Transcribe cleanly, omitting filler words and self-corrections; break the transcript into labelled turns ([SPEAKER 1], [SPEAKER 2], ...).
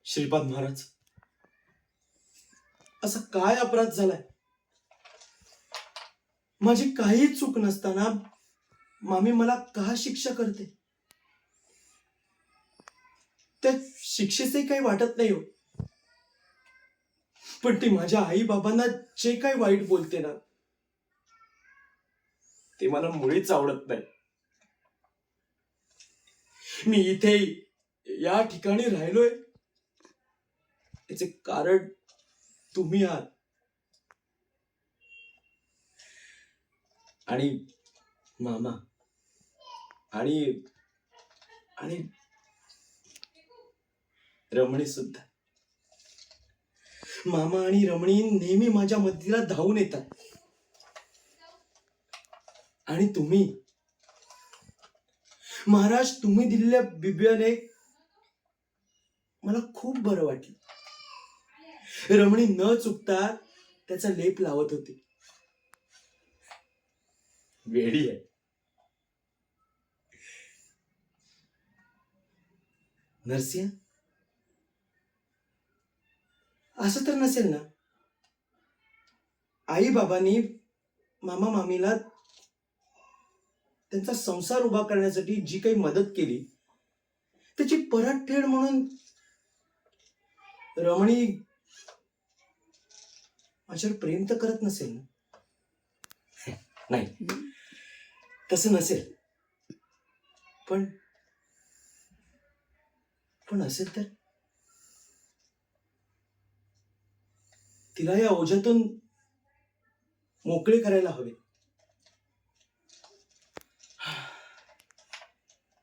[SPEAKER 1] श्रीपाद महाराज, असा काय अपराध झालाय? माझी काही चूक नसताना मामी मला का शिक्षा करते? त्या शिक्षेचे काही वाटत नाही हो, पण ती माझ्या आई बाबांना जे काही वाईट बोलते ना, ते मला मुळीच आवडत नाही. मी इथे या ठिकाणी राहिलोय याचे कारण तुम्ही आहात. आणि मामा आणि आणि रमणी सुद्धा. मामा आणि रमणी नेहमी माझ्या मदतीला धावून येतात. आणि तुम्ही महाराज, तुम्ही दिलेल्या बिब्याने मला खूप बरं वाटलं. रमणी न चुकता त्याचा लेप लावत होती. वेडी आहे. नरसिंह, असं तर नसेल ना? आई बाबांनी मामा मामीला त्यांचा संसार उभा करण्यासाठी जी काही मदत केली त्याची परतफेड म्हणून रमणी माझ्यावर प्रेम तर करत नसेल ना? नाही, तसं नसेल. पण पण असेल तर तिला या ओझ्यातून मोकळे करायला हवे.